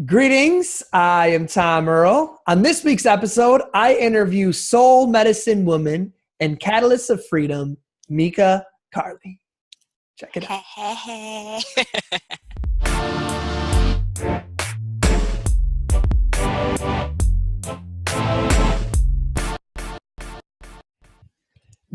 Greetings, I am Tom Earl. On this week's episode, I interview soul medicine woman and catalyst of freedom, Nikka Karli. Check it out.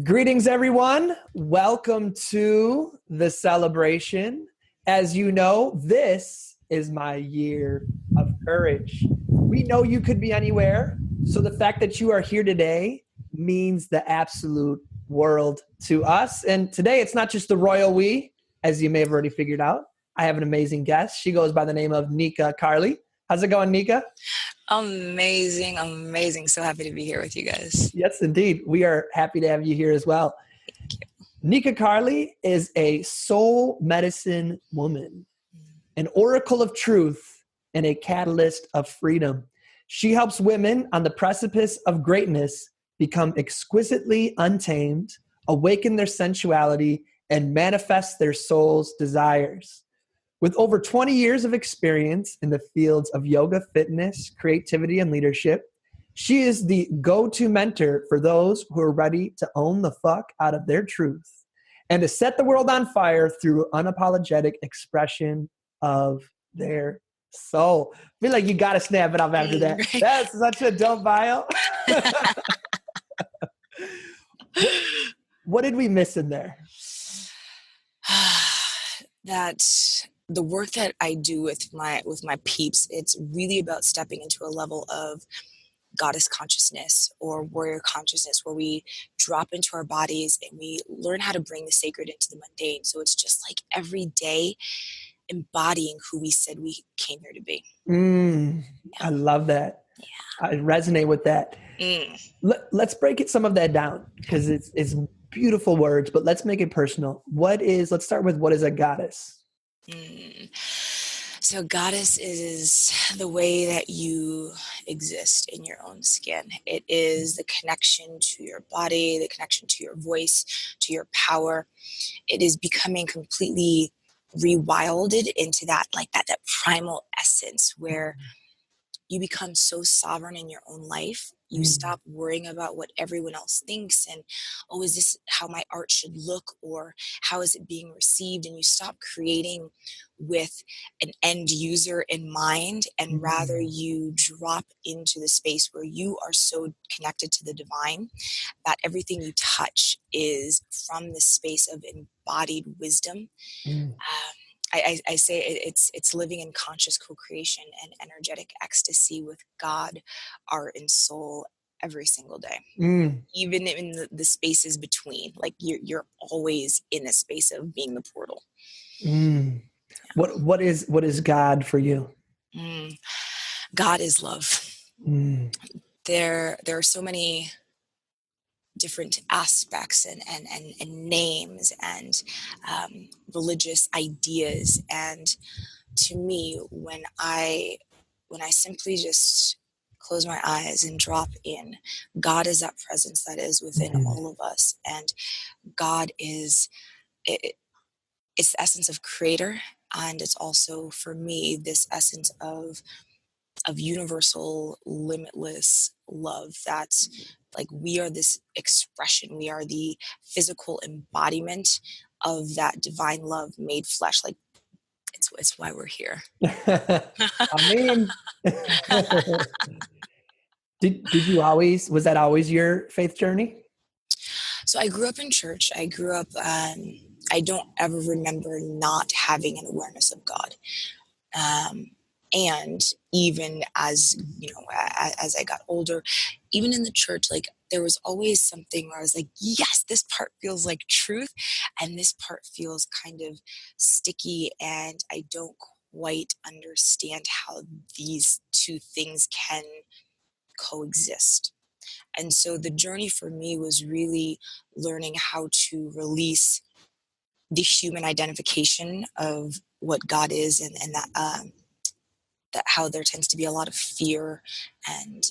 Greetings, everyone. Welcome to the celebration. As you know, this is my year of courage. We know you could be anywhere, so the fact that you are here today means the absolute world to us. And today, it's not just the royal we, as you may have already figured out. I have an amazing guest. She goes by the name of Nikka Karli. How's it going, Nikka? Amazing. So happy to be here with you guys. Yes, indeed. We are happy to have you here as well. Thank you. Nikka Karli is a soul medicine woman, an oracle of truth, and a catalyst of freedom. She helps women on the precipice of greatness become exquisitely untamed, awaken their sensuality, and manifest their soul's desires. With over 20 years of experience in the fields of yoga, fitness, creativity, and leadership, she is the go-to mentor for those who are ready to own the fuck out of their truth and to set the world on fire through unapologetic expression of their soul. I feel like you got to snap it up after that. Right. That's such a dope bio. What did we miss in there? That the work that I do with my peeps, it's really about stepping into a level of goddess consciousness or warrior consciousness where we drop into our bodies and we learn how to bring the sacred into the mundane. So it's just like every day embodying who we said we came here to be. I love that. Yeah. I resonate with that. Let's break some of that down because it's beautiful words, but let's make it personal. Let's start with what is a goddess? So goddess is the way that you exist in your own skin. It is the connection to your body, the connection to your voice, to your power. It is becoming completely rewilded into that primal essence where you become so sovereign in your own life. You stop worrying about what everyone else thinks and, oh, is this how my art should look or how is it being received? And you stop creating with an end user in mind and rather you drop into the space where you are so connected to the divine that everything you touch is from the space of embodied wisdom. I say it's living in conscious co-creation and energetic ecstasy with God, art, and soul every single day. Even in the spaces between, like you're always in a space of being the portal. What is God for you? God is love. There are so many different aspects and names and religious ideas, and to me when I simply just close my eyes and drop in, God is that presence that is within all of us, and God is it's the essence of creator, and it's also for me this essence of universal limitless love. That's like we are this expression, we are the physical embodiment of that divine love made flesh. Like it's why we're here. I mean, did you always, was that always your faith journey? So I grew up in church. I grew up I don't ever remember not having an awareness of God. And even as, as I got older, even in the church, like there was always something where I was like, yes, this part feels like truth. And this part feels kind of sticky. And I don't quite understand how these two things can coexist. And so the journey for me was really learning how to release the human identification of what God is, and that how there tends to be a lot of fear and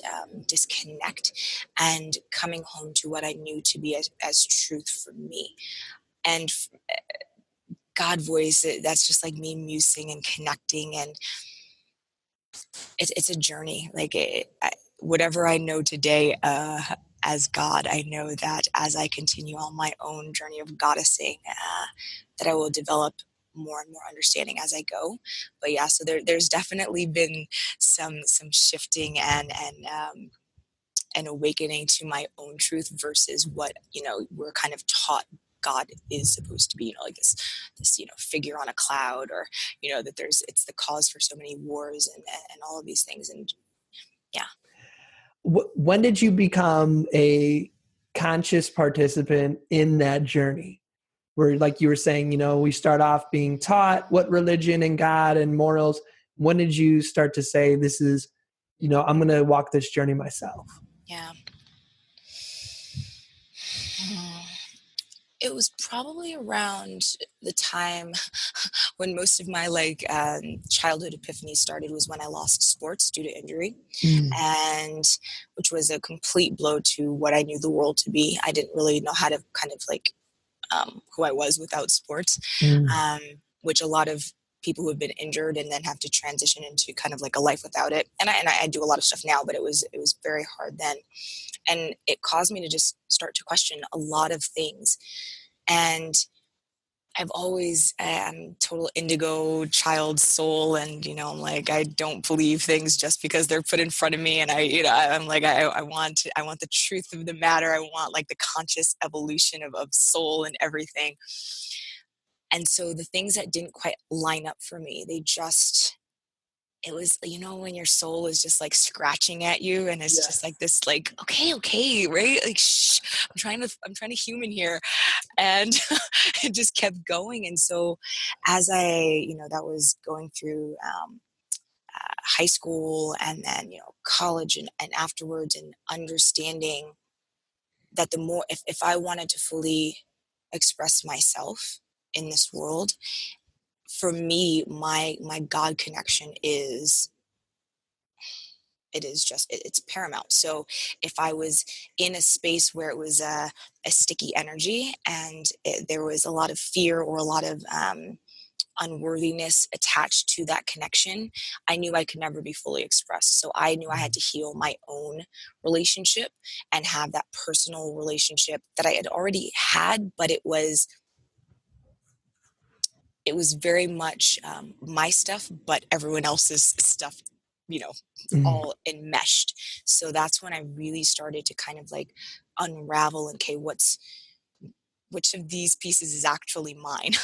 disconnect, and coming home to what I knew to be as truth for me. And God voice, that's just like me musing and connecting. And it's a journey. Like whatever I know today as God, I know that as I continue on my own journey of goddessing, that I will develop more and more understanding as I go. But yeah, so there's definitely been some shifting and awakening to my own truth versus what, we're kind of taught God is supposed to be, like this, figure on a cloud, or, that it's the cause for so many wars and all of these things. And yeah. When did you become a conscious participant in that journey? Where, like you were saying, we start off being taught what religion and God and morals. When did you start to say, this is, I'm going to walk this journey myself? Yeah. It was probably around the time when most of my childhood epiphanies started, was when I lost sports due to injury, and which was a complete blow to what I knew the world to be. I didn't really know how to kind of who I was without sports, which a lot of people who have been injured and then have to transition into kind of like a life without it. And I do a lot of stuff now, but it was very hard then. And it caused me to just start to question a lot of things. And I've always total indigo child soul, and I'm like, I don't believe things just because they're put in front of me. And I'm like, I want the truth of the matter. I want like the conscious evolution of soul and everything. And so the things that didn't quite line up for me, it was, when your soul is just like scratching at you, and it's just like this, like, okay, right? Like, shh, I'm trying to human here. And it just kept going. And so as that was going through high school, and then, college, and afterwards, and understanding that the more, if I wanted to fully express myself in this world, for me, my God connection it's paramount. So if I was in a space where it was a sticky energy, and there was a lot of fear or a lot of unworthiness attached to that connection, I knew I could never be fully expressed. So I knew I had to heal my own relationship and have that personal relationship that I had already had, but it was very much my stuff, but everyone else's stuff, all enmeshed. So that's when I really started to kind of like unravel, and okay, which of these pieces is actually mine?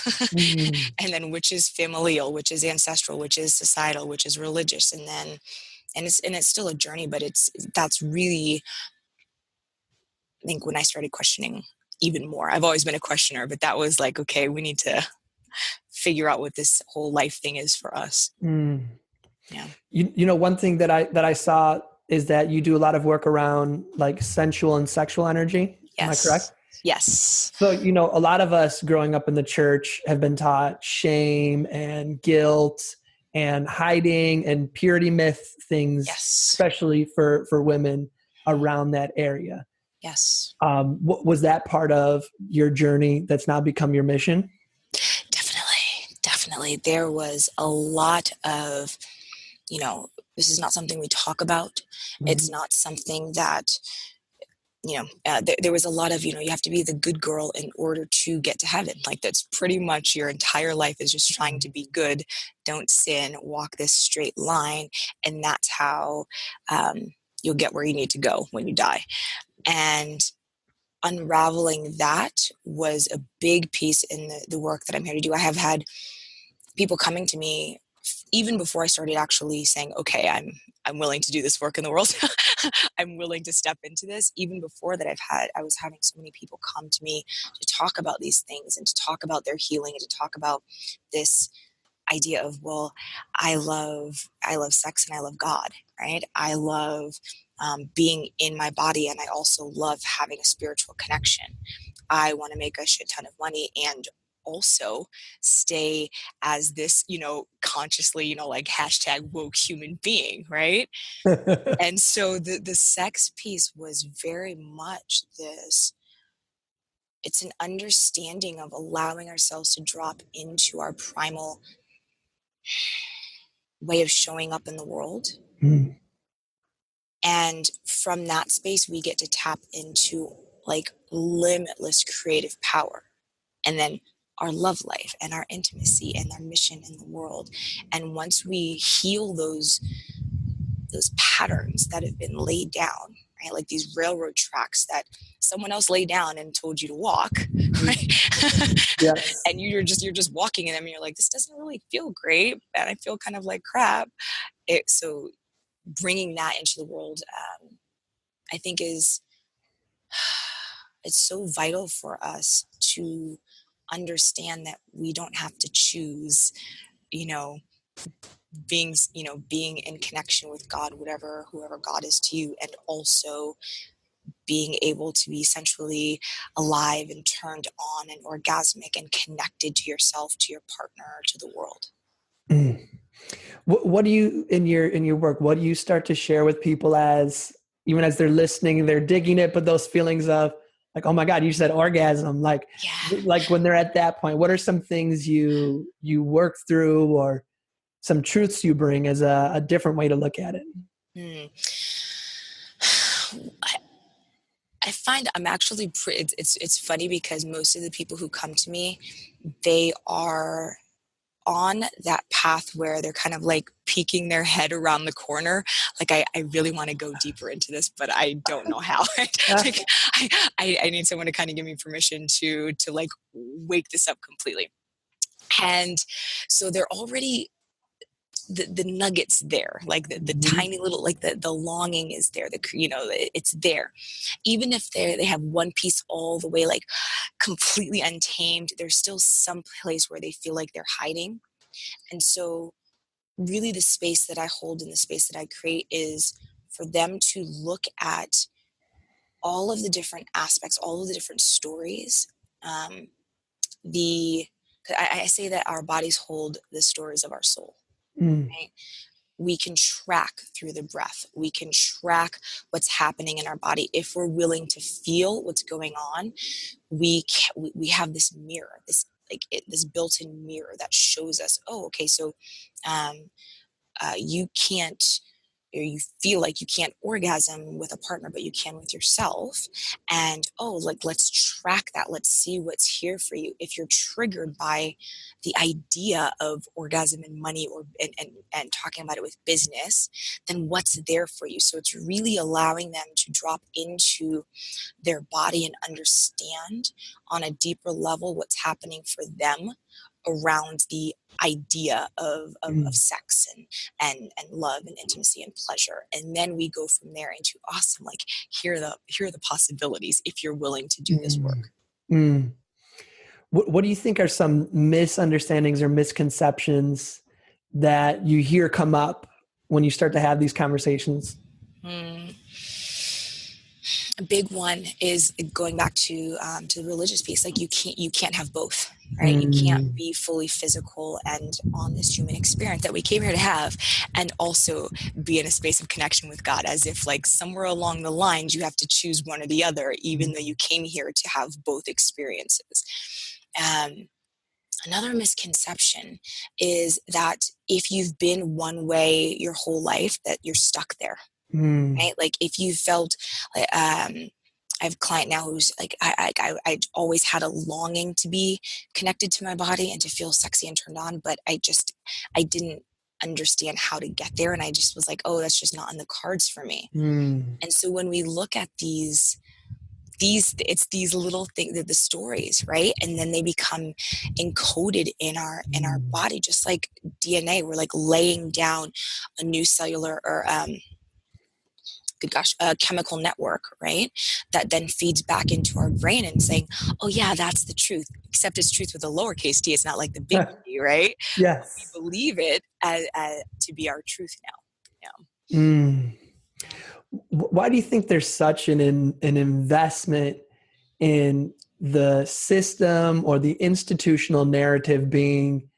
And then which is familial, which is ancestral, which is societal, which is religious. And it's still a journey, but that's really, I think, when I started questioning even more. I've always been a questioner, but that was like, okay, we need to figure out what this whole life thing is for us. Yeah. One thing that I saw is that you do a lot of work around like sensual and sexual energy. Yes. Am I correct? Yes. So, a lot of us growing up in the church have been taught shame and guilt and hiding and purity myth things, especially for women around that area. Yes. Was that part of your journey that's now become your mission? Definitely. There was a lot of, this is not something we talk about. It's not something that, there was a lot of, you have to be the good girl in order to get to heaven. Like, that's pretty much your entire life is just trying to be good, don't sin, walk this straight line. And that's how you'll get where you need to go when you die. And unraveling that was a big piece in the work that I'm here to do. I have had people coming to me even before I started actually saying, okay, I'm willing to do this work in the world. I'm willing to step into this. Even before that, I was having so many people come to me to talk about these things, and to talk about their healing, and to talk about this idea of, well, I love sex, and I love God, right? I love being in my body, and I also love having a spiritual connection. I want to make a shit ton of money, and also stay as this, consciously, like hashtag woke human being, right? And so the sex piece was very much this, it's an understanding of allowing ourselves to drop into our primal way of showing up in the world. Mm. And from that space, we get to tap into like limitless creative power. And then our love life and our intimacy and our mission in the world. And once we heal those patterns that have been laid down, right? Like these railroad tracks that someone else laid down and told you to walk, right? Yes. And you're just walking in them and you're like, this doesn't really feel great. And I feel kind of like crap. So bringing that into the world, I think it's so vital for us to understand that we don't have to choose, being in connection with God, whoever God is to you, and also being able to be sensually alive and turned on and orgasmic and connected to yourself, to your partner, to the world. Mm. What do you, in your work, what do you start to share with people as, even as they're listening, they're digging it, but those feelings of like, oh my God, you said orgasm, like when they're at that point, what are some things you work through, or some truths you bring as a different way to look at it? I find I'm actually it's funny because most of the people who come to me, they are on that path where they're kind of like peeking their head around the corner. Like, I really want to go deeper into this, but I don't know how. Like, I need someone to kind of give me permission to like wake this up completely. And so they're already the nuggets there, like the tiny little, like the longing is there, it's there. Even if they have one piece all the way like completely untamed, there's still some place where they feel like they're hiding. And so really the space that I hold and the space that I create is for them to look at all of the different aspects, all of the different stories. I say that our bodies hold the stories of our soul. Right? We can track through the breath. We can track what's happening in our body. If we're willing to feel what's going on, we have this mirror, this built-in mirror that shows us, oh, okay, so you can't, or you feel like you can't orgasm with a partner, but you can with yourself. And like, let's track that. Let's see what's here for you. If you're triggered by the idea of orgasm and money, and talking about it with business, then what's there for you? So it's really allowing them to drop into their body and understand on a deeper level what's happening for them around the idea of sex and love and intimacy and pleasure. And then we go from there into awesome, like, here are the possibilities if you're willing to do this work. What do you think are some misunderstandings or misconceptions that you hear come up when you start to have these conversations? A big one is going back to the religious piece. Like, you can't have both, right? You can't be fully physical and on this human experience that we came here to have, and also be in a space of connection with God, as if like somewhere along the lines you have to choose one or the other, even though you came here to have both experiences. Another misconception is that if you've been one way your whole life, that you're stuck there. Right? Like, if you felt like, I have a client now who's like, I always had a longing to be connected to my body and to feel sexy and turned on, but I didn't understand how to get there. And I just was like, oh, that's just not in the cards for me. And so when we look at these little things, the stories, right? And then they become encoded in our body, just like DNA. We're like laying down a new cellular or a chemical network, right? That then feeds back into our brain and saying, oh yeah, that's the truth, except it's truth with a lowercase t. It's not like the big T, right? Yes. But we believe it as to be our truth now. Why do you think there's such an investment in the system or the institutional narrative being,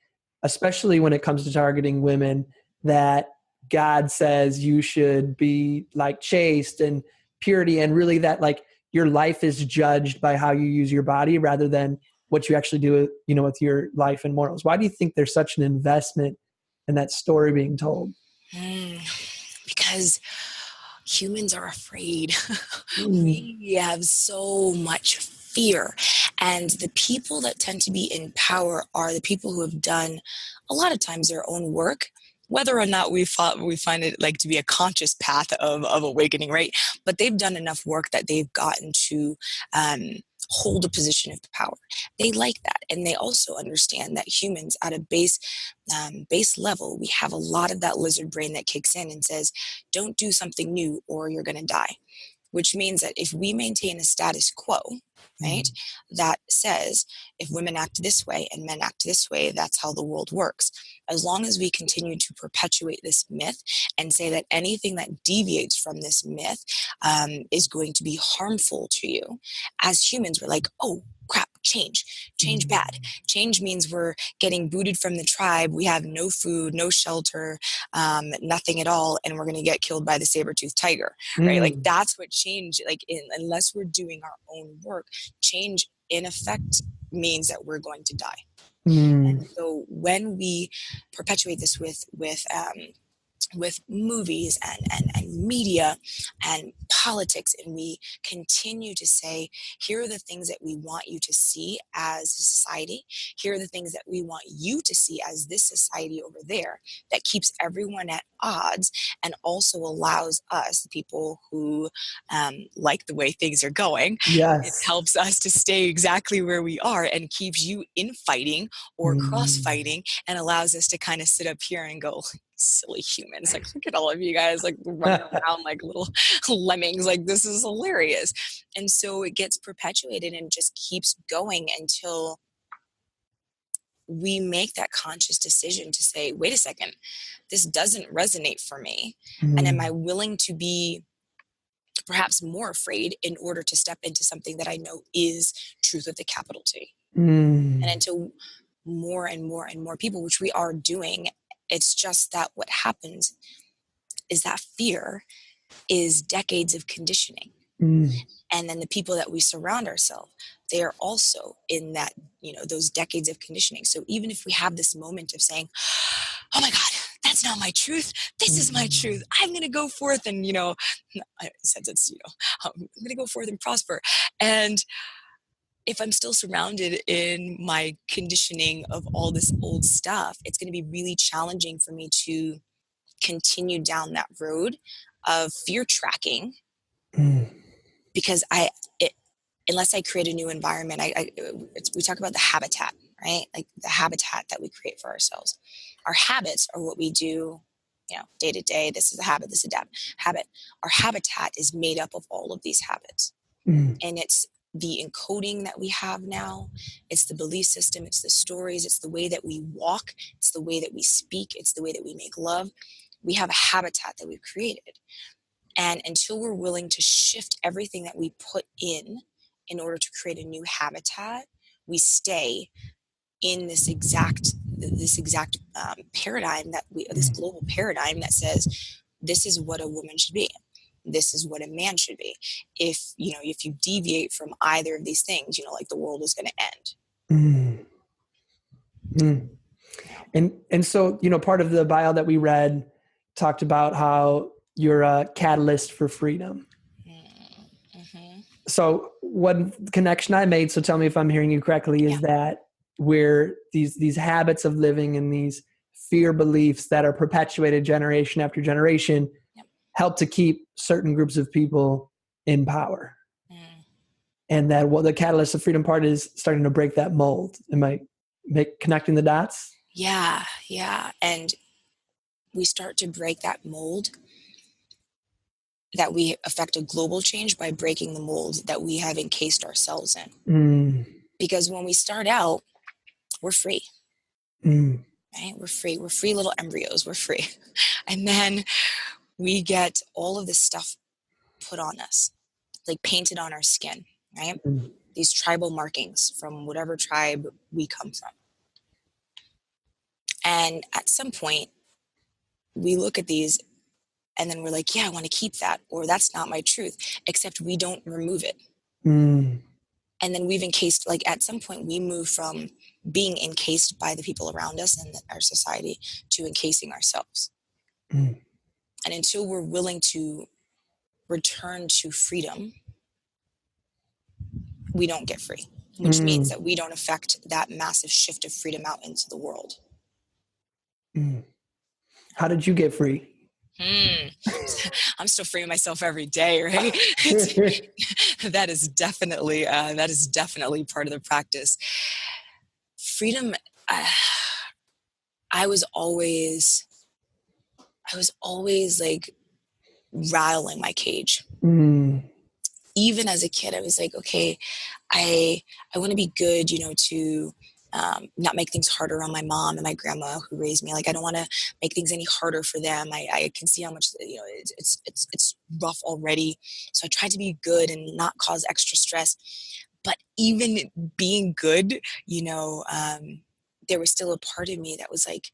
especially when it comes to targeting women, that God says you should be like chaste and purity, and really that like your life is judged by how you use your body rather than what you actually do, with your life and morals? Why do you think there's such an investment in that story being told? because humans are afraid. Mm. We have so much fear. And the people that tend to be in power are the people who have done a lot of times their own work, whether or not we find it like to be a conscious path of awakening, right? But they've done enough work that they've gotten to hold a position of power. They like that. And they also understand that humans at a base level, we have a lot of that lizard brain that kicks in and says, don't do something new or you're going to die. Which means that if we maintain a status quo, right, that says if women act this way and men act this way, that's how the world works. As long as we continue to perpetuate this myth and say that anything that deviates from this myth is going to be harmful to you, as humans, we're like, oh, crap, change bad. Change means we're getting booted from the tribe. We have no food, no shelter, nothing at all, and we're going to get killed by the saber-toothed tiger, right? Like that's what change, unless we're doing our own work, change in effect means that we're going to die. And so when we perpetuate this with movies and media and politics, and we continue to say, here are the things that we want you to see as a society, here are the things that we want you to see as this society over there, that keeps everyone at odds and also allows us, the people who like the way things are going, it helps us to stay exactly where we are and keeps you infighting or cross-fighting, and allows us to kind of sit up here and go, silly humans, like look at all of you guys like running around like little lemmings, like this is hilarious. And so it gets perpetuated and just keeps going until we make that conscious decision to say, wait a second, this doesn't resonate for me. And am I willing to be perhaps more afraid in order to step into something that I know is truth with a capital T? And until more and more and more people, which we are doing, it's just that what happens is that fear is decades of conditioning. And then the people that we surround ourselves, they are also in that, those decades of conditioning. So even if we have this moment of saying, oh my God, that's not my truth, this is my truth, I'm going to go forth and, I said it's, I'm going to go forth and prosper. And if I'm still surrounded in my conditioning of all this old stuff, it's going to be really challenging for me to continue down that road of fear tracking, because unless I create a new environment, we talk about the habitat, right? Like the habitat that we create for ourselves. Our habits are what we do, day to day. This is a habit, this is a habit. Our habitat is made up of all of these habits. And it's the encoding that we have now, it's the belief system, it's the stories, it's the way that we walk, it's the way that we speak, it's the way that we make love. We have a habitat that we've created. And until we're willing to shift everything that we put in order to create a new habitat, we stay in this exact paradigm this global paradigm that says, this is what a woman should be. This is what a man should be. If you deviate from either of these things, like the world is going to end. And so, part of the bio that we read talked about how you're a catalyst for freedom. So one connection I made, so tell me if I'm hearing you correctly, is that where these habits of living and these fear beliefs that are perpetuated generation after generation help to keep certain groups of people in power. And that the catalyst of freedom part is starting to break that mold. Am I connecting the dots? Yeah. And we start to break that mold, that we affect a global change by breaking the mold that we have encased ourselves in. Because when we start out, we're free. Right? We're free. We're free little embryos. We're free. And then we get all of this stuff put on us, like painted on our skin, right? These tribal markings from whatever tribe we come from. And at some point, we look at these and then we're like, yeah, I want to keep that, or that's not my truth, except we don't remove it. And then we've encased, like at some point we move from being encased by the people around us and our society to encasing ourselves. And until we're willing to return to freedom, we don't get free, which means that we don't affect that massive shift of freedom out into the world. How did you get free? I'm still freeing myself every day, right? That is definitely part of the practice. Freedom. I was always like rattling my cage. Even as a kid, I was like, okay, I want to be good, to not make things harder on my mom and my grandma who raised me. Like, I don't want to make things any harder for them. I can see how much, it's rough already. So I tried to be good and not cause extra stress. But even being good, there was still a part of me that was like,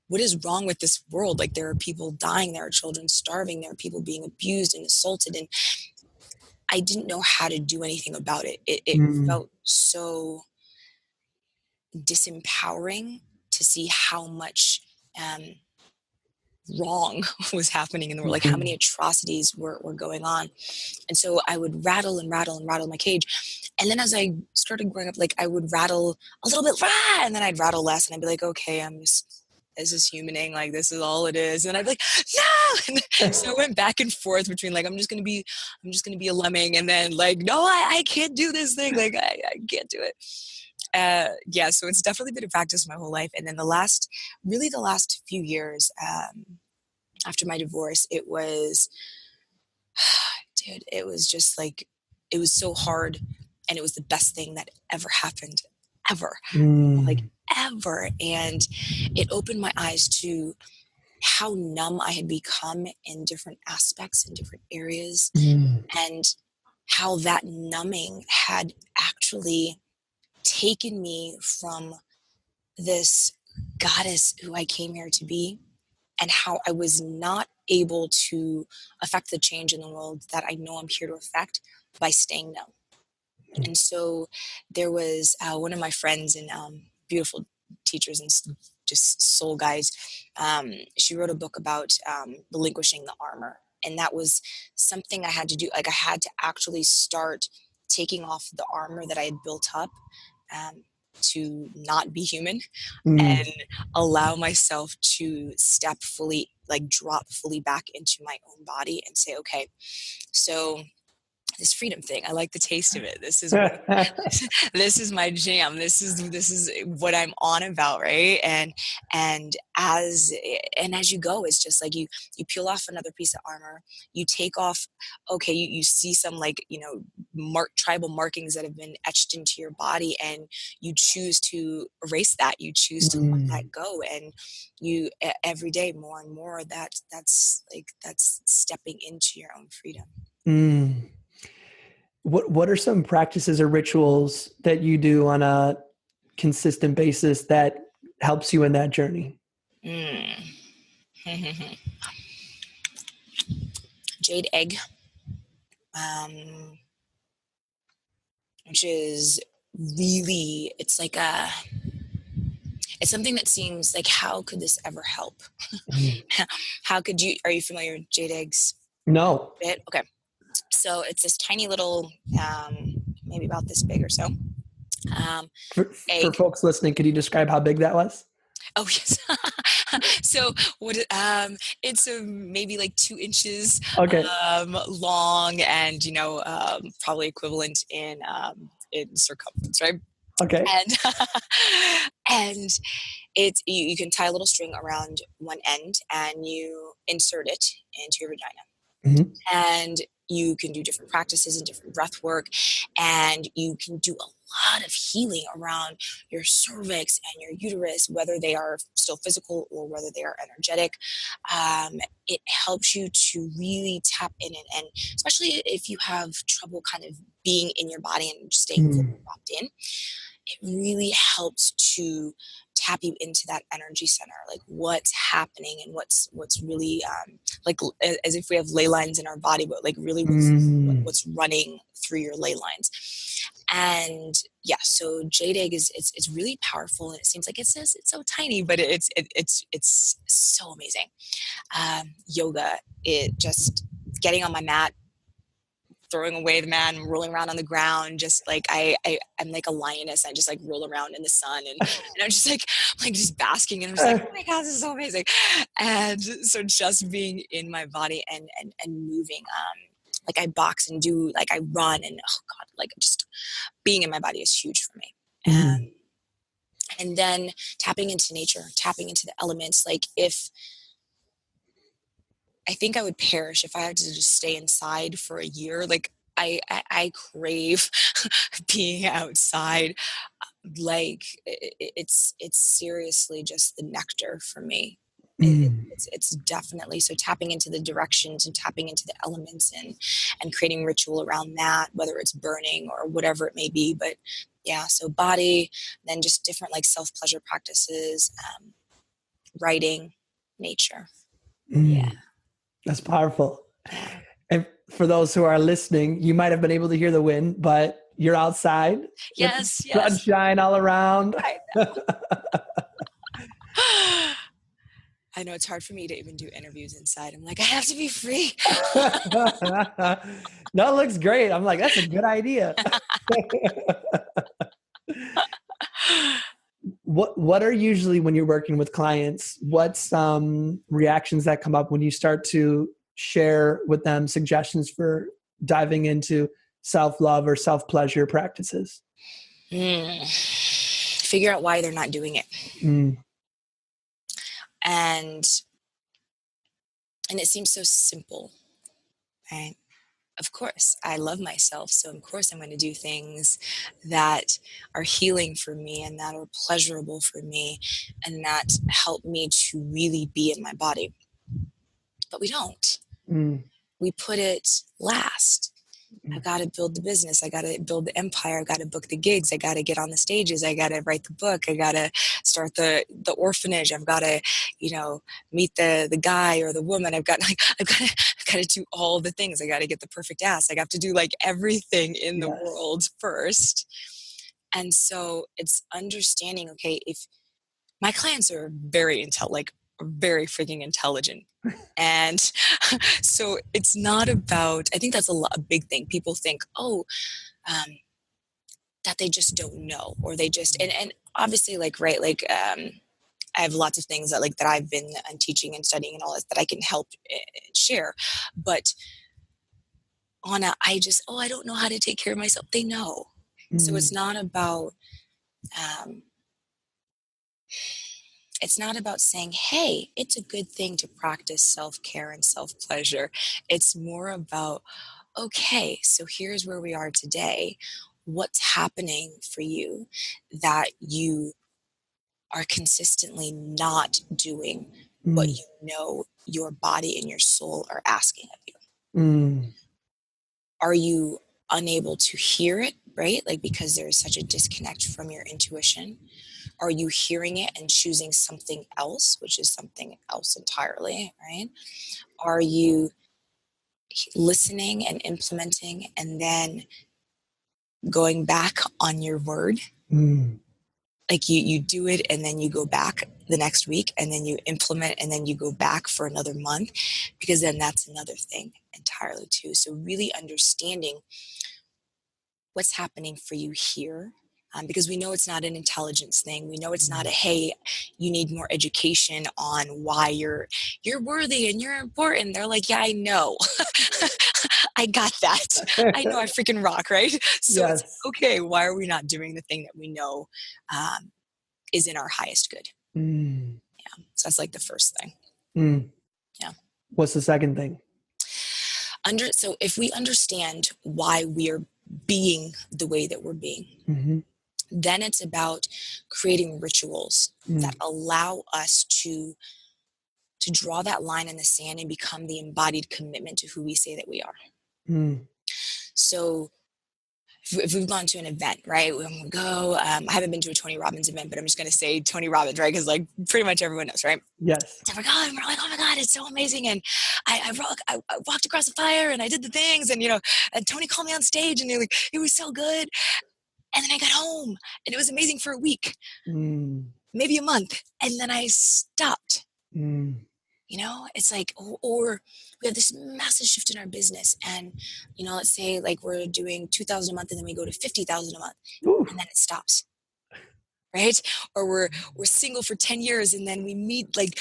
what is wrong with this world? Like, there are people dying, there are children starving, there are people being abused and assaulted, and I didn't know how to do anything about it. It felt so disempowering to see how much wrong was happening in the world, like how many atrocities were going on. And so I would rattle and rattle and rattle my cage. And then as I started growing up, like, I would rattle a little bit, and then I'd rattle less, and I'd be like, okay, this is humaning, like, this is all it is. And I'd be like, no. And so I went back and forth between, like, I'm just gonna be a lemming, and then, like, no, I can't do this thing, like, I can't do it. So it's definitely been a practice my whole life. And then the last few years, after my divorce, it was it was just like, it was so hard, and it was the best thing that ever happened, ever. Like, ever. And it opened my eyes to how numb I had become in different aspects, in different areas, and how that numbing had actually taken me from this goddess who I came here to be, and how I was not able to affect the change in the world that I know I'm here to affect by staying numb. And so there was one of my friends and beautiful teachers and just soul guides. She wrote a book about relinquishing the armor. And that was something I had to do. Like, I had to actually start taking off the armor that I had built up to not be human, and allow myself to step fully, like, drop fully back into my own body and say, okay, so this freedom thing, I like the taste of it. This is this is my jam. This is what I'm on about, right? And as you go, it's just like you peel off another piece of armor, you take off, okay, you see some, like, tribal markings that have been etched into your body, and you choose to erase that, you choose to let that go, and you every day more and more, that's stepping into your own freedom. What are some practices or rituals that you do on a consistent basis that helps you in that journey? Jade Egg, which is really, it's something that seems like, how could this ever help? Are you familiar with Jade Eggs? No. Okay. So it's this tiny little, maybe about this big or so. For folks listening, could you describe how big that was? Oh, yes. So what? It's maybe like 2 inches long, and probably equivalent in circumference, right? Okay. And it's you can tie a little string around one end, and you insert it into your vagina, and you can do different practices and different breath work, and you can do a lot of healing around your cervix and your uterus, whether they are still physical or whether they are energetic. It helps you to really tap in, and especially if you have trouble kind of being in your body and staying fully locked in, it really helps to tap you into that energy center, like what's happening and what's really like, as if we have ley lines in our body, but like really what's running through your ley lines. And yeah, so Jade Egg it's really powerful, and it seems like it's so tiny, but it's so amazing. Yoga, it just getting on my mat, throwing away the mat, and rolling around on the ground, just like I'm like a lioness. I just like roll around in the sun, and I'm just like just basking, and I'm just like, oh my god, this is so amazing. And so just being in my body and moving, like I box and do, like I run, and oh god, like just being in my body is huge for me. And then tapping into nature, tapping into the elements. Like, if I think I would perish if I had to just stay inside for a year. Like I crave being outside. Like it's seriously just the nectar for me. It's definitely, so tapping into the directions and tapping into the elements, and creating ritual around that, whether it's burning or whatever it may be. But yeah, so body, then just different like self-pleasure practices, writing, nature. Yeah. That's powerful. Yeah. And for those who are listening, you might have been able to hear the wind, but you're outside with Yes. sunshine all around. I know. I know it's hard for me to even do interviews inside. I'm like, I have to be free. No, it looks great. I'm like, that's a good idea. What are usually, when you're working with clients, what's reactions that come up when you start to share with them suggestions for diving into self-love or self-pleasure practices? Figure out why they're not doing it. And it seems so simple, right? Of course, I love myself, so of course I'm going to do things that are healing for me and that are pleasurable for me and that help me to really be in my body. But we don't. We put it last. I got to build the business. I got to build the empire. I got to book the gigs. I got to get on the stages. I got to write the book. I got to start the orphanage. I've got to, meet the guy or the woman. I've got to do all the things. I got to get the perfect ass. I have to do like everything in the world first. And so it's understanding, okay, if my clients are very very freaking intelligent. And so it's not about, I think that's a big thing. People think, that they just don't know, or they just, and obviously I have lots of things that I've been teaching and studying and all this that I can help share. But I don't know how to take care of myself. They know. So it's not about, it's not about saying, hey, it's a good thing to practice self-care and self-pleasure. It's more about, okay, so here's where we are today. What's happening for you that you are consistently not doing what you know your body and your soul are asking of you? Are you unable to hear it, right? Like, because there is such a disconnect from your intuition. Are you hearing it and choosing something else, which is something else entirely, right? Are you listening and implementing and then going back on your word? Like you do it and then you go back the next week and then you implement and then you go back for another month, because then that's another thing entirely too. So really understanding what's happening for you here. Because we know it's not an intelligence thing. We know it's not a, hey, you need more education on why you're worthy and you're important. They're like, yeah, I know. I got that. I know I freaking rock, right? So It's okay. Why are we not doing the thing that we know is in our highest good? Yeah. So that's like the first thing. Yeah. What's the second thing? So if we understand why we're being the way that we're being, then it's about creating rituals that allow us to draw that line in the sand and become the embodied commitment to who we say that we are. So if we've gone to an event, right, when we go, I haven't been to a Tony Robbins event, but I'm just going to say Tony Robbins, right? Because pretty much everyone knows, right? Yes. So we're going, we're like, oh my God, it's so amazing. And I walked across the fire and I did the things and, and Tony called me on stage and it was so good. And then I got home and it was amazing for a week, Mm. maybe a month. And then I stopped. Mm. You know, it's like, or we have this massive shift in our business. And, you know, let's say like we're doing 2,000 a month and then we go to 50,000 a month Ooh. and then it stops. Right? Or we're single for 10 years and then we meet like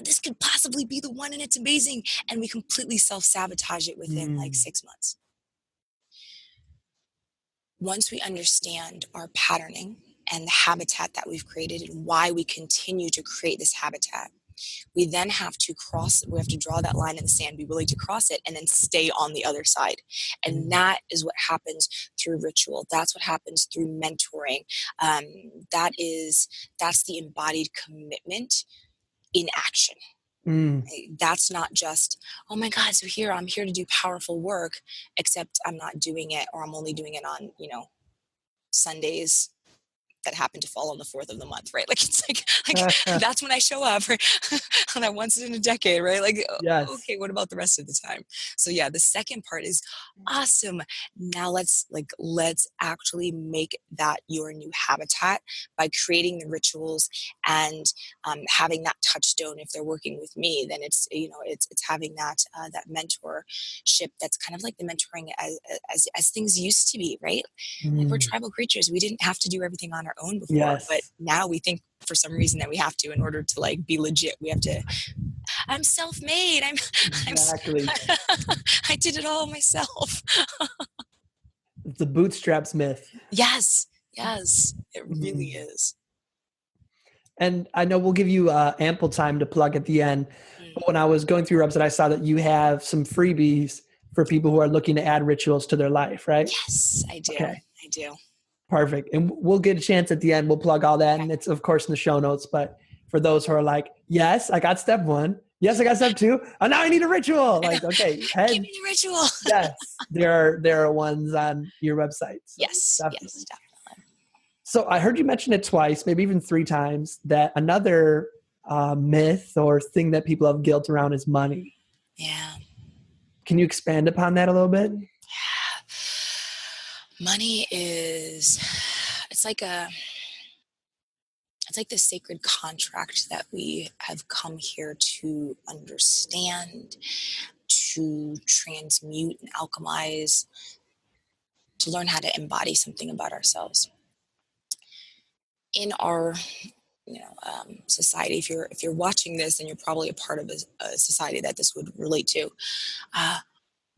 this could possibly be the one and it's amazing. And we completely self-sabotage it within like 6 months. Once we understand our patterning and the habitat that we've created and why we continue to create this habitat, we then have to draw that line in the sand, be willing to cross it, and then stay on the other side. And that is what happens through ritual. That's what happens through mentoring. That's the embodied commitment in action. That's not just, oh my God, so I'm here to do powerful work, except I'm not doing it, or I'm only doing it on, Sundays that happen to fall on the 4th of the month, right? Like it's like that's when I show up, right? On that once in a decade, right? Like, Yes. okay, what about the rest of the time? So yeah, the second part is awesome. Now let's actually make that your new habitat by creating the rituals and having that touchstone. If they're working with me, then it's having that that mentorship. That's kind of like the mentoring as things used to be, right? Like we're tribal creatures. We didn't have to do everything on our own before, Yes. but now we think for some reason that we have to in order to like be legit. We have to. I'm self-made. Exactly. I did it all myself. It's the bootstraps myth. Yes, it really is. And I know we'll give you ample time to plug at the end. But when I was going through your website, I saw that you have some freebies for people who are looking to add rituals to their life, right? Yes, I do. Okay. I do. Perfect. And we'll get a chance at the end. We'll plug all that. Okay. And it's, of course, in the show notes. But for those who are like, yes, I got step 1. Yes, I got step 2. And now I need a ritual. Like, okay, Give me the ritual. Yes, there are ones on your website. So yes, definitely. So I heard you mention it twice, maybe even 3 times, that another myth or thing that people have guilt around is money. Yeah. Can you expand upon that a little bit? Yeah. Money it's like the sacred contract that we have come here to understand, to transmute and alchemize, to learn how to embody something about ourselves. In our society, if you're watching this, then you're probably a part of a society that this would relate to.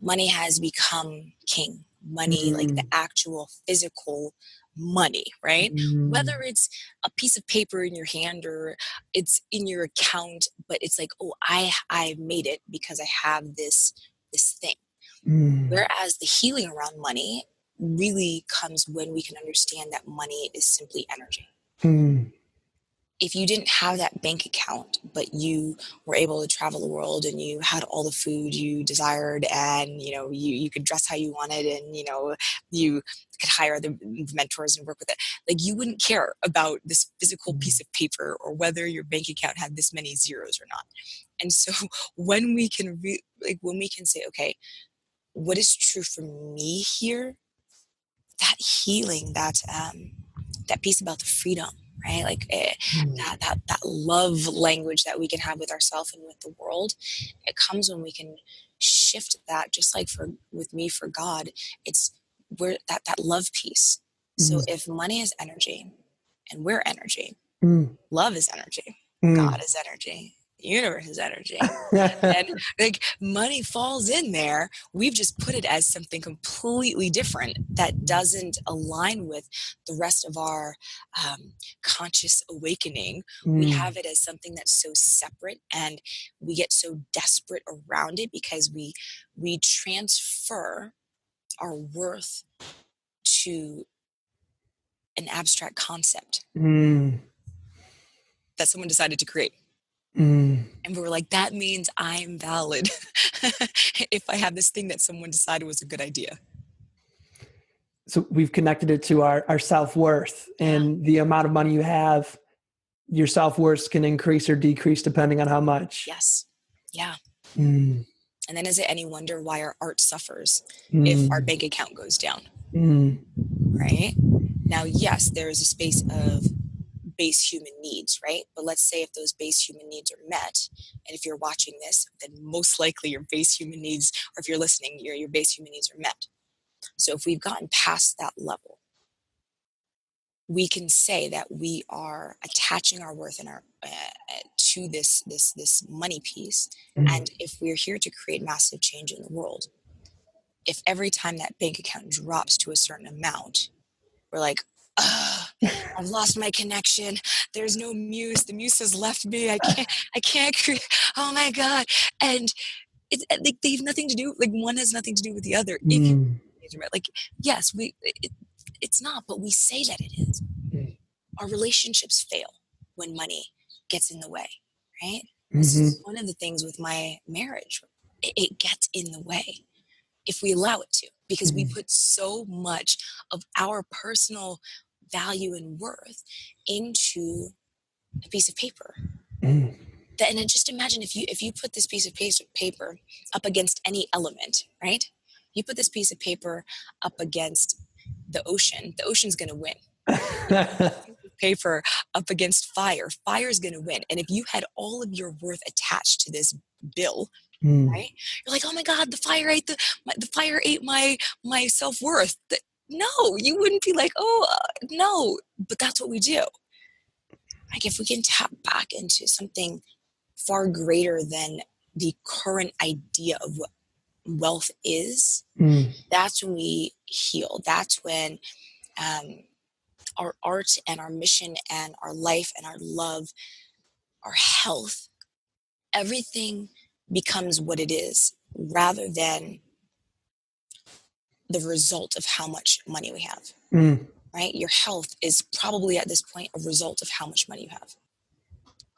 Money has become king. Money, like the actual physical money, right? Whether it's a piece of paper in your hand or it's in your account, but it's like, oh, I made it because I have this thing. Whereas the healing around money really comes when we can understand that money is simply energy. If you didn't have that bank account, but you were able to travel the world and you had all the food you desired and, you could dress how you wanted and, you could hire the mentors and work with it, like you wouldn't care about this physical piece of paper or whether your bank account had this many zeros or not. And so when we can say, okay, what is true for me here, that healing, that piece about the freedom, right? Like that love language that we can have with ourselves and with the world, it comes when we can shift that, just like with me for God, it's where that love piece. So if money is energy and we're energy, love is energy, God is energy, the universe is energy. And like money falls in there, we've just put it as something completely different that doesn't align with the rest of our conscious awakening. We have it as something that's so separate, and we get so desperate around it because we transfer our worth to an abstract concept that someone decided to create. And we were like, that means I'm valid if I have this thing that someone decided was a good idea. So we've connected it to our self-worth, and the amount of money you have, your self-worth can increase or decrease depending on how much. Yes. Yeah. And then is it any wonder why our art suffers if our bank account goes down? Right? Now, yes, there is a space of base human needs, right? But let's say if those base human needs are met, and if you're watching this, then most likely your base human needs, or if you're listening, your base human needs are met. So if we've gotten past that level, we can say that we are attaching our worth and our to this money piece. And if we're here to create massive change in the world, if every time that bank account drops to a certain amount, we're like, I've lost my connection. There's no muse. The muse has left me. I can't create. Oh my God. And it's like they have nothing to do. Like one has nothing to do with the other. If you like, yes, it's not, but we say that it is. Our relationships fail when money gets in the way, right? This is one of the things with my marriage. It gets in the way if we allow it to, because we put so much of our personal value and worth into a piece of paper. And then just imagine if you put this piece of paper up against any element, right? You put this piece of paper up against the ocean's going to win. Paper up against fire is going to win. And if you had all of your worth attached to this bill, right? You're like, oh my God, the fire ate my self-worth. No, you wouldn't be like, no, but that's what we do. Like if we can tap back into something far greater than the current idea of what wealth is, that's when we heal. That's when our art and our mission and our life and our love, our health, everything becomes what it is rather than the result of how much money we have. Right? Your health is probably at this point a result of how much money you have.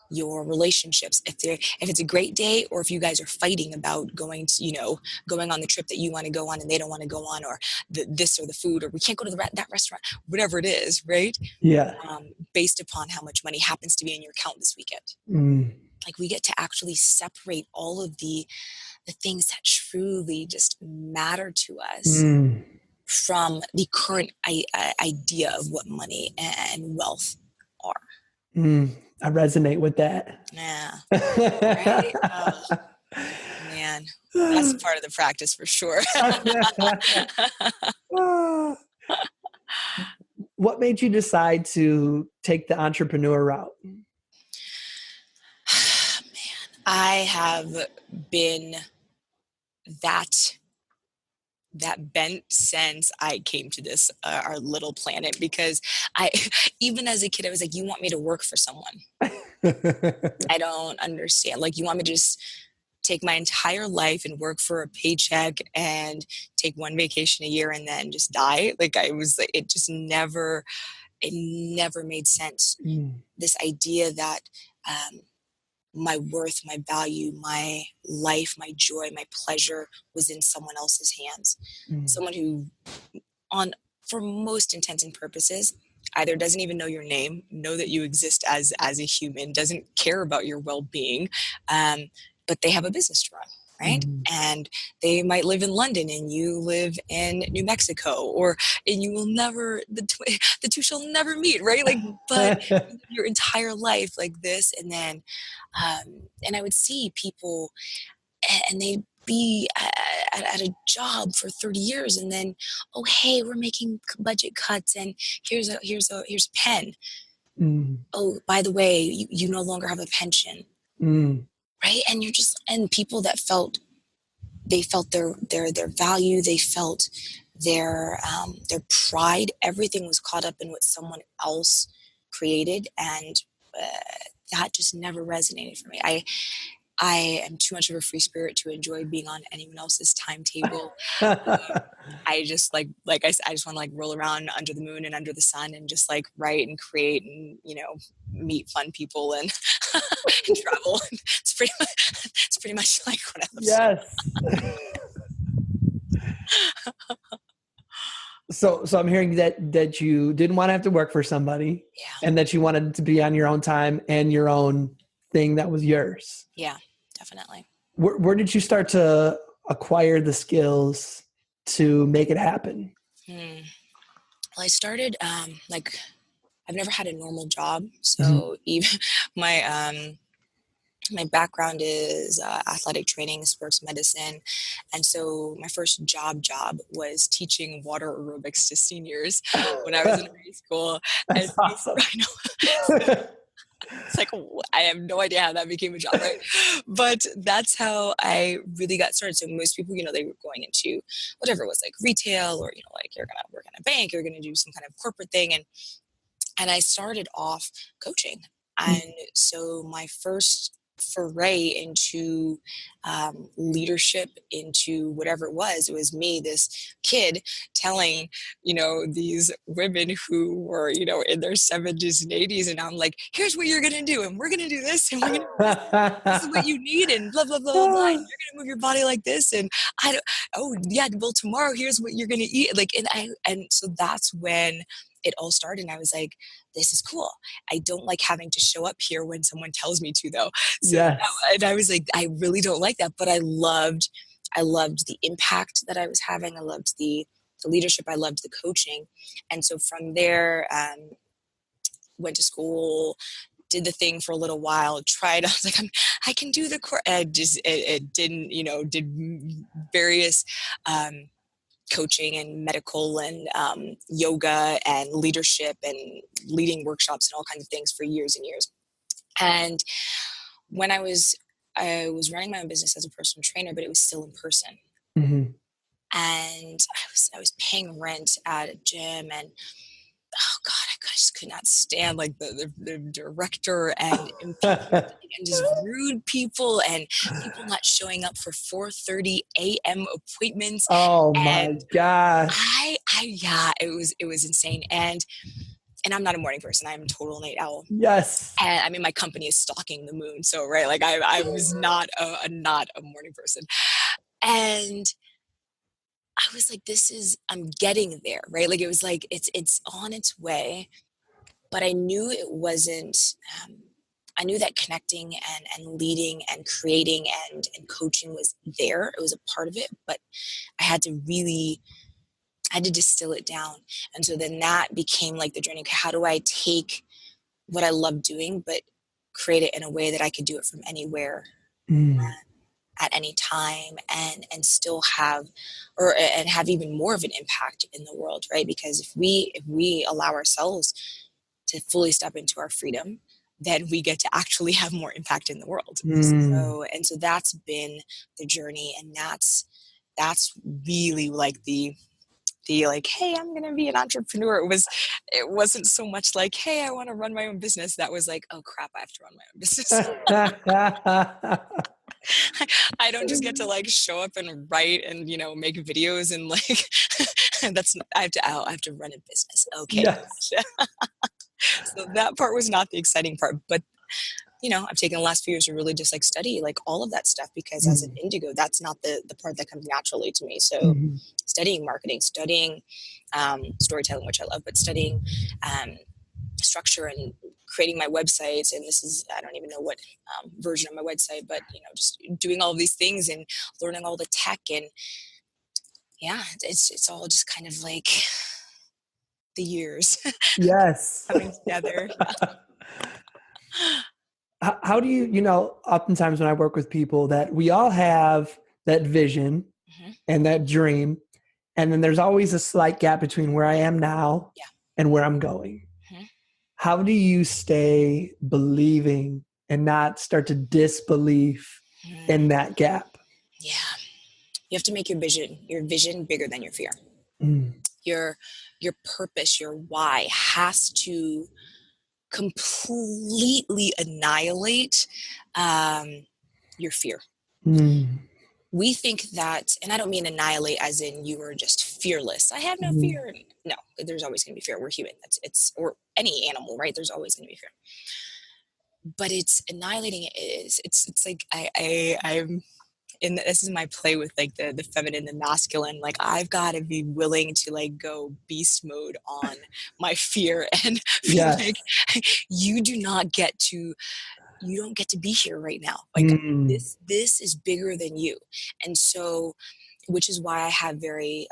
Your relationships, if it's a great day, or if you guys are fighting about going on the trip that you want to go on and they don't want to go on, or this or the food, or we can't go to that restaurant, whatever it is, right? Yeah. Based upon how much money happens to be in your account this weekend. Like we get to actually separate all of the things that truly just matter to us from the current idea of what money and wealth are. I resonate with that. Yeah. Right? Oh, man, that's part of the practice for sure. What made you decide to take the entrepreneur route? Man, I have been that bent since I came to this our little planet, because even as a kid I was like, you want me to work for someone? I don't understand. Like, you want me to just take my entire life and work for a paycheck and take one vacation a year and then just die? Like, it never made sense. This idea that my worth, my value, my life, my joy, my pleasure was in someone else's hands. Someone who, for most intents and purposes, either doesn't even know your name, know that you exist as a human, doesn't care about your well-being, but they have a business to run, right? And they might live in London and you live in New Mexico, and you will never, the two shall never meet, right? Like, but your entire life like this. And then, and I would see people and they'd be at a job for 30 years and then, oh, hey, we're making budget cuts and here's a pen. Oh, by the way, you no longer have a pension. Right? And and people that they felt their value, they felt their pride, everything was caught up in what someone else created, and that just never resonated for me. I am too much of a free spirit to enjoy being on anyone else's timetable. I just like I said, I just want to like roll around under the moon and under the sun and just like write and create and meet fun people and, and travel. It's pretty much like what I love. Yes. So I'm hearing that you didn't want to have to work for somebody, and that you wanted to be on your own time and your own thing that was yours. Yeah, definitely. Where did you start to acquire the skills to make it happen? Well, I started, like, I've never had a normal job. Mhm. So even my, my background is athletic training, sports medicine. And so my first job was teaching water aerobics to seniors when I was in high school. And That's awesome. I know it's like, I have no idea how that became a job, right? But that's how I really got started. So most people, they were going into whatever it was, like retail, or, like you're going to work in a bank, you're going to do some kind of corporate thing. And I started off coaching. And so my first foray into leadership, into whatever it was me, this kid, telling, these women who were, in their 70s and 80s. And I'm like, here's what you're going to do. And we're going to do this. And we're going to do this. This is what you need, and blah, blah, blah, blah, blah. And you're going to move your body like this. And I don't, oh yeah, well, tomorrow, here's what you're going to eat. Like, and so that's when it all started. And I was like, this is cool. I don't like having to show up here when someone tells me to, though. So, Yes. and I was like, I really don't like that, but I loved the impact that I was having. I loved the leadership. I loved the coaching. And so from there, went to school, did the thing for a little while, tried, I was like, I can do the course. It didn't, did various, coaching and medical and yoga and leadership and leading workshops and all kinds of things for years and years. And when I was running my own business as a personal trainer, but it was still in person. Mm-hmm. And I was paying rent at a gym, and oh God, I just could not stand like the director and just rude people, and people not showing up for 4:30 a.m. appointments. Oh my And gosh. yeah, it was insane. And I'm not a morning person. I'm a total night owl. Yes. And I mean, my company is stalking the moon. So, right. Like I was not not a morning person. And I was like, I'm getting there. Right. Like, it was like, it's on its way, but I knew it wasn't, I knew that connecting and leading and creating and coaching was there. It was a part of it, but I had to distill it down. And so then that became like the journey. How do I take what I love doing, but create it in a way that I could do it from anywhere, at any time, and still have, and have even more of an impact in the world, right? Because if we allow ourselves to fully step into our freedom, then we get to actually have more impact in the world. So that's been the journey, and that's really like the like, hey, I'm gonna be an entrepreneur. It wasn't so much like, hey, I want to run my own business. That was like, oh crap, I have to run my own business. I don't just get to like show up and write and make videos and like I have to run a business. Okay. Yes. So that part was not the exciting part, but I've taken the last few years to really just like study like all of that stuff, because as an indigo, that's not the part that comes naturally to me. So studying marketing, studying storytelling, which I love, but studying structure and creating my websites. And I don't even know what version of my website, but just doing all of these things and learning all the tech. And yeah, it's all just kind of like the years Yes. coming together. How do you, oftentimes when I work with people, that we all have that vision and that dream, and then there's always a slight gap between where I am now and where I'm going. How do you stay believing and not start to disbelief in that gap? Yeah. You have to make your vision bigger than your fear. Your purpose, your why has to completely annihilate your fear. We think that, and I don't mean annihilate as in you are just fearless. I have no fear. No, there's always going to be fear. We're human. Or any animal, right? There's always going to be fear. But it's annihilating. It's like I'm. And this is my play with like the feminine, the masculine. Like, I've got to be willing to like go beast mode on my fear and feel like you don't get to be here right now. Like this is bigger than you. And so, which is why I have very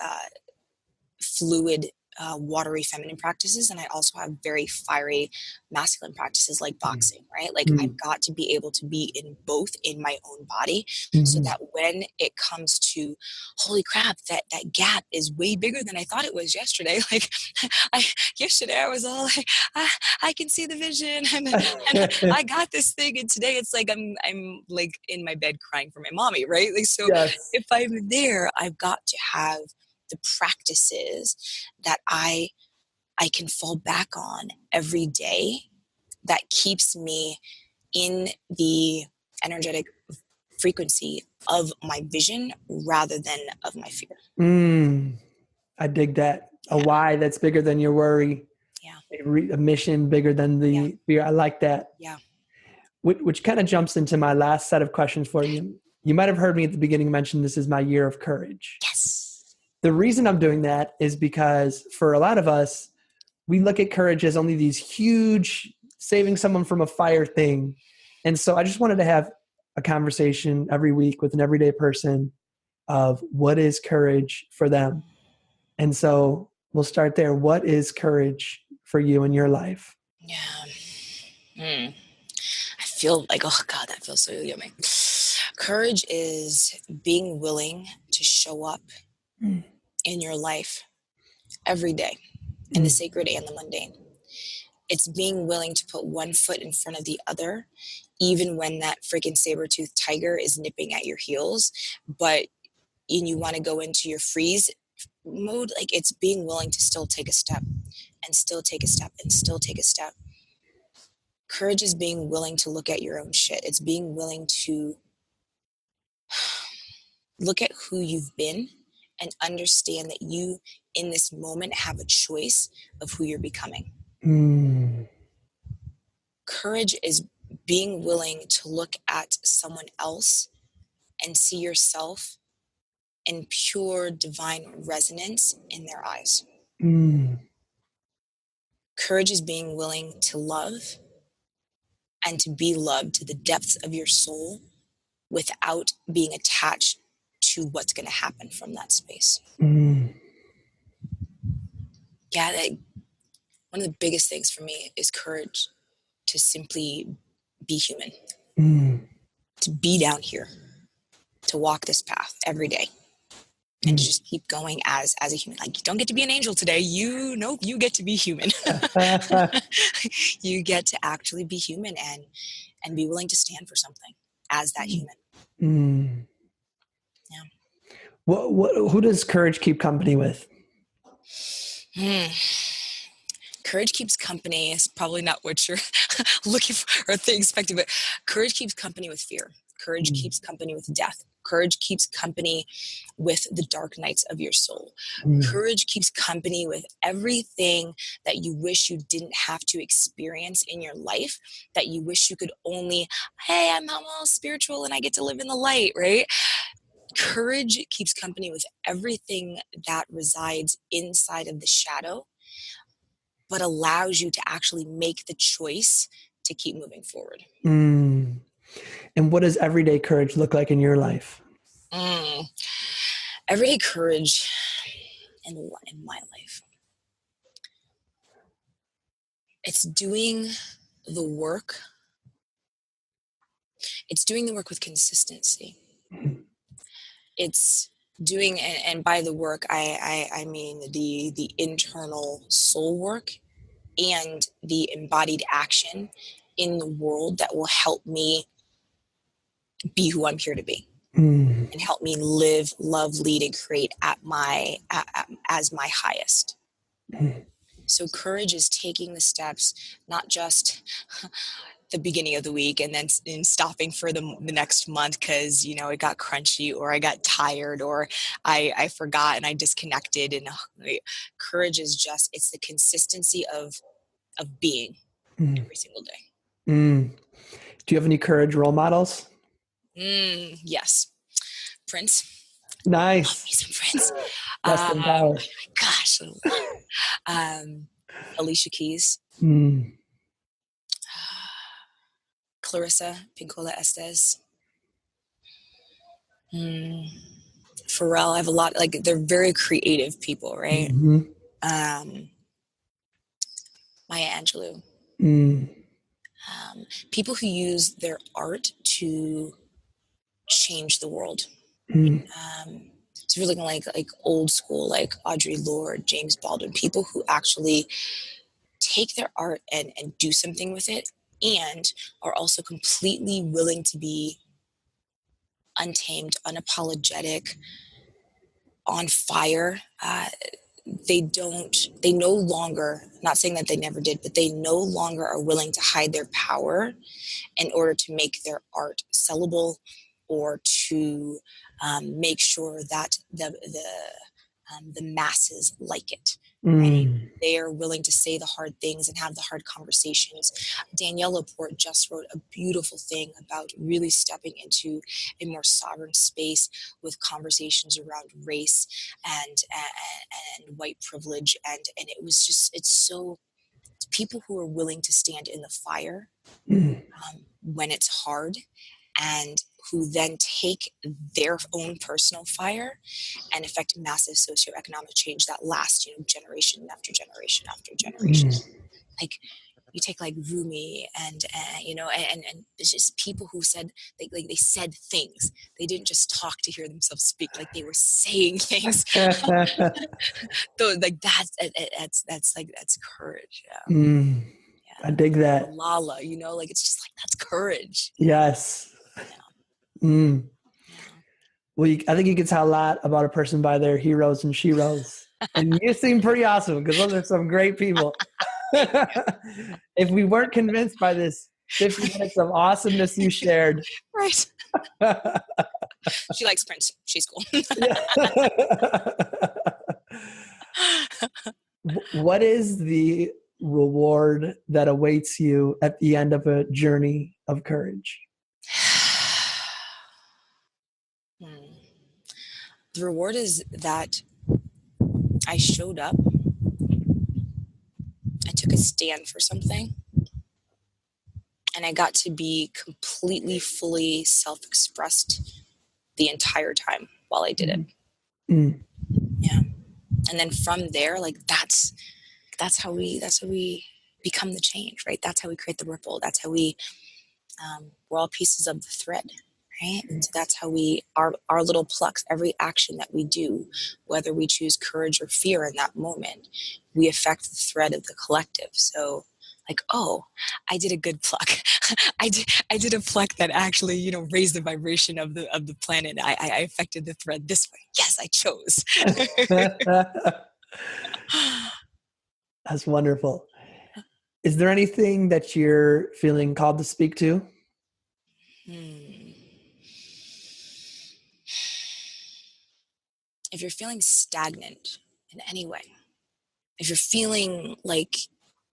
fluid watery feminine practices, and I also have very fiery masculine practices like boxing, right? Like I've got to be able to be in both in my own body, so that when it comes to, holy crap, that gap is way bigger than I thought it was yesterday. Like yesterday I was all like, I can see the vision, and I got this thing, and today it's like I'm like in my bed crying for my mommy, right? Like, so Yes. if I'm there, I've got to have the practices that I can fall back on every day that keeps me in the energetic frequency of my vision rather than of my fear. I dig that. A Yeah. why that's bigger than your worry. Yeah. A mission bigger than the fear. I like that. Yeah. Which kind of jumps into my last set of questions for you. You might have heard me at the beginning mention this is my year of courage. Yes. The reason I'm doing that is because for a lot of us, we look at courage as only these huge saving someone from a fire thing. And so I just wanted to have a conversation every week with an everyday person of what is courage for them. And so we'll start there. What is courage for you in your life? Yeah. I feel like, oh God, that feels so yummy. Courage is being willing to show up in your life every day, in the sacred and the mundane. It's being willing to put one foot in front of the other, even when that freaking saber-toothed tiger is nipping at your heels, but you want to go into your freeze mode. Like, it's being willing to still take a step and still take a step and still take a step. Courage is being willing to look at your own shit. It's being willing to look at who you've been and understand that you, in this moment, have a choice of who you're becoming. Courage is being willing to look at someone else and see yourself in pure divine resonance in their eyes. Courage is being willing to love and to be loved to the depths of your soul without being attached to what's going to happen from that space. Yeah, one of the biggest things for me is courage to simply be human, to be down here, to walk this path every day, and to just keep going as a human. Like, you don't get to be an angel today. You get to be human. You get to actually be human and be willing to stand for something as that human. Yeah. Who does courage keep company with? Courage keeps company is probably not what you're looking for or expecting, but courage keeps company with fear. Courage keeps company with death. Courage keeps company with the dark nights of your soul. Courage keeps company with everything that you wish you didn't have to experience in your life, that you wish you could only, hey, I'm all spiritual and I get to live in the light, right? Courage keeps company with everything that resides inside of the shadow, but allows you to actually make the choice to keep moving forward. And what does everyday courage look like in your life? Everyday courage in my life. It's doing the work. It's doing the work with consistency. It's doing, and by the work, I mean the internal soul work and the embodied action in the world that will help me be who I'm here to be. And help me live, love, lead, and create as my highest. So courage is taking the steps, not just the beginning of the week and then in stopping for the next month because, it got crunchy or I got tired or I forgot and I disconnected. And courage is just, it's the consistency of being every single day. Do you have any courage role models? Yes. Prince. Nice. He's a Prince. Rest in power. Gosh. Alicia Keys. Clarissa Pinkola Estes. Pharrell. I have a lot, like, they're very creative people, right? Maya Angelou. Mm. People who use their art to change the world. Mm. So if you're looking like old school, like Audre Lorde, James Baldwin, people who actually take their art and do something with it, and are also completely willing to be untamed, unapologetic, on fire. They no longer, not saying that they never did, but they no longer are willing to hide their power in order to make their art sellable, or to make sure that the masses like it. Right? Mm. They are willing to say the hard things and have the hard conversations. Danielle Laporte just wrote a beautiful thing about really stepping into a more sovereign space with conversations around race and white privilege, and it was just, it's so, people who are willing to stand in the fire Mm. when it's hard, and who then take their own personal fire and affect massive socioeconomic change that lasts, generation after generation after generation. Mm. Like, you take like Rumi and it's just people who said, they said things. They didn't just talk to hear themselves speak, like they were saying things. So like that's courage. Yeah. Mm. Yeah. I dig that. Malala, like it's just like, that's courage. Yes. Yeah. Mm. Yeah. Well, I think you can tell a lot about a person by their heroes and sheroes. And you seem pretty awesome, because those are some great people. If we weren't convinced by this 50 minutes of awesomeness you shared. Right. She likes Prince. She's cool. What is the reward that awaits you at the end of a journey of courage? The reward is that I showed up. I took a stand for something. And I got to be completely, fully self-expressed the entire time while I did it. Mm. Yeah. And then from there, like that's how we become the change, right? That's how we create the ripple. That's how we're all pieces of the thread, right? And so that's how our little plucks, every action that we do, whether we choose courage or fear in that moment, we affect the thread of the collective. So like, oh, I did a good pluck. I did a pluck that actually, raised the vibration of the planet. I affected the thread this way. Yes, I chose. That's wonderful. Is there anything that you're feeling called to speak to? If you're feeling stagnant in any way, if you're feeling like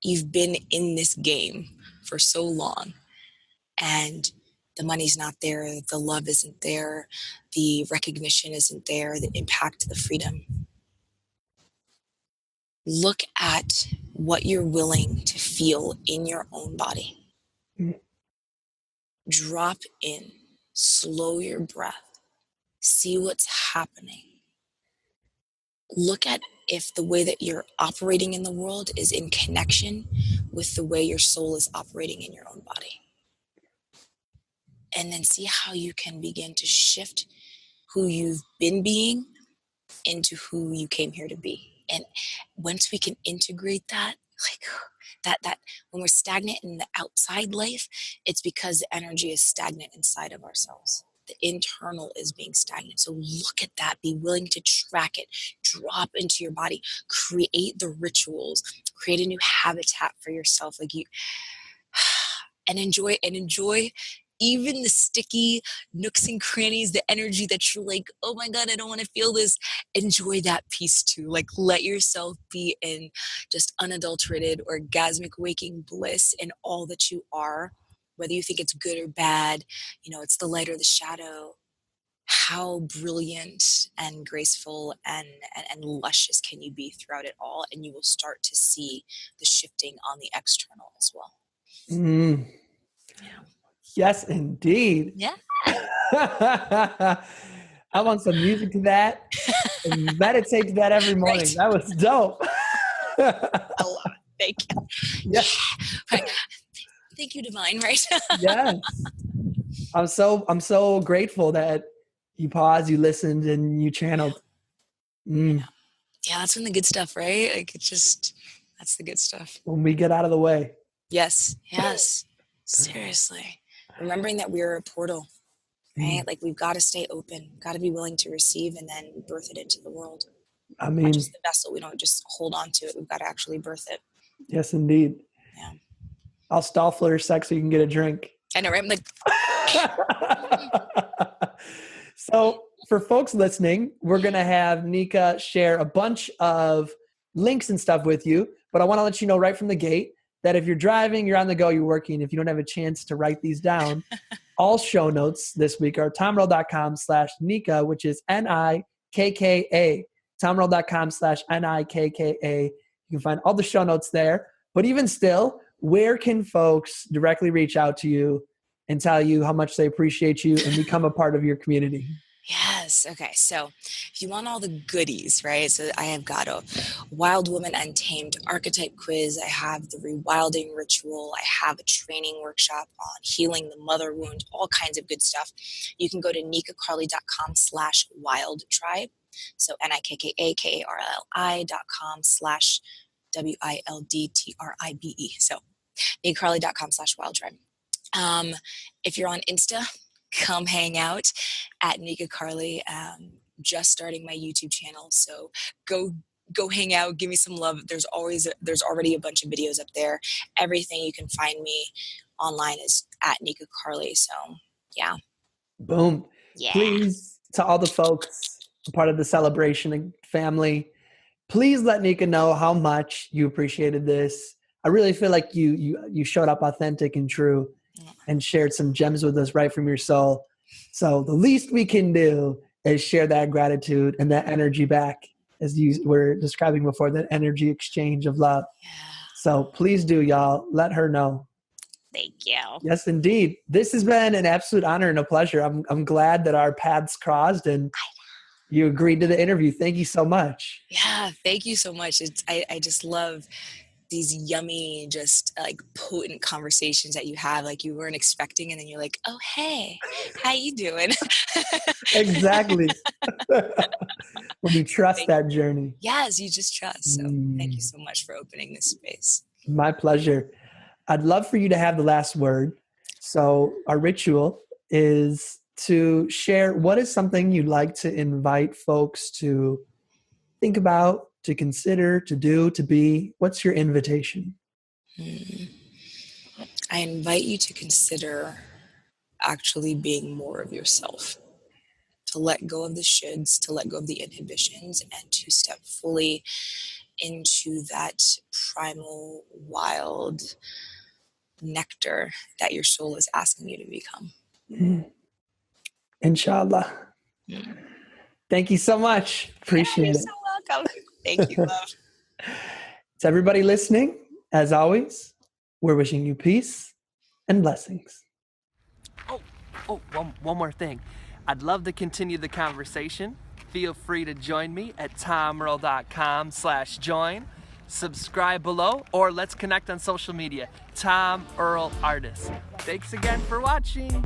you've been in this game for so long and the money's not there, the love isn't there, the recognition isn't there, the impact, the freedom, look at what you're willing to feel in your own body. Drop in, slow your breath, see what's happening. Look at if the way that you're operating in the world is in connection with the way your soul is operating in your own body. And then see how you can begin to shift who you've been being into who you came here to be. And once we can integrate that, like that when we're stagnant in the outside life, it's because the energy is stagnant inside of ourselves. The internal is being stagnant. So look at that, be willing to track it, drop into your body, create the rituals, create a new habitat for yourself, like you, and enjoy even the sticky nooks and crannies, the energy that you're like, oh my God, I don't want to feel this. Enjoy that piece too. Like, let yourself be in just unadulterated, orgasmic waking bliss in all that you are, whether you think it's good or bad, it's the light or the shadow. How brilliant and graceful and luscious can you be throughout it all? And you will start to see the shifting on the external as well. Mm. Yeah. Yes, indeed. Yeah. I want some music to that and meditate to that every morning. Right. That was dope. A lot. Thank you. Yeah. Right. Thank you, divine, right? Yes. I'm so grateful that you paused, you listened, and you channeled. Yeah, that's when the good stuff, right? Like that's the good stuff. When we get out of the way. Yes. Seriously. Remembering that we're a portal, right? Like we've got to stay open, got to be willing to receive and then birth it into the world. I Not mean, just the vessel. We don't just hold on to it. We've got to actually birth it. yes, indeed. Yeah. I'll stall for a sec so you can get a drink. I know, right? I'm like, so for folks listening, we're going to have Nikka share a bunch of links and stuff with you, but I want to let you know right from the gate that if you're driving, you're on the go, you're working, if you don't have a chance to write these down, all show notes this week are tomrell.com/Nikka, which is Nikka. tomrell.com/Nikka. You can find all the show notes there. But even still, where can folks directly reach out to you and tell you how much they appreciate you and become a part of your community? yes. Okay. So if you want all the goodies, right? So I have got a Wild Woman Untamed archetype quiz. I have the rewilding ritual. I have a training workshop on healing the mother wound, all kinds of good stuff. You can go to nikkakarli.com/wild tribe. So nikkakarli.com/WILDTRIBE. So nikkakarli.com/wild tribe. If you're on Insta, come hang out at Nikka Karli. Just starting my YouTube channel, so go hang out, give me some love. There's already a bunch of videos up there. Everything you can find me online is at Nikka Karli. So yeah. Boom. Yeah. Please, to all the folks a part of the celebration and family, please let Nikka know how much you appreciated this. I really feel like you showed up authentic and true and shared some gems with us right from your soul. So the least we can do is share that gratitude and that energy back, as you were describing before, that energy exchange of love. Yeah. So please do, y'all. Let her know. Thank you. Yes, indeed. This has been an absolute honor and a pleasure. I'm glad that our paths crossed and you agreed to the interview. Thank you so much. Yeah, thank you so much. I just love these yummy, just like potent conversations that you have, like you weren't expecting, and then you're like, oh, hey, how you doing? Exactly. When you trust that journey. Yes, you just trust. So thank you so much for opening this space. My pleasure. I'd love for you to have the last word. So our ritual is to share what is something you'd like to invite folks to think about, to consider, to do, to be. What's your invitation? I invite you to consider actually being more of yourself, to let go of the shoulds, to let go of the inhibitions, and to step fully into that primal, wild nectar that your soul is asking you to become. Inshallah. Thank you so much. Appreciate it. You're so welcome. Thank you, love. To everybody listening, as always, we're wishing you peace and blessings. One more thing. I'd love to continue the conversation. Feel free to join me at tomearl.com/join. Subscribe below, or let's connect on social media. Tom Earl Artist. Thanks again for watching.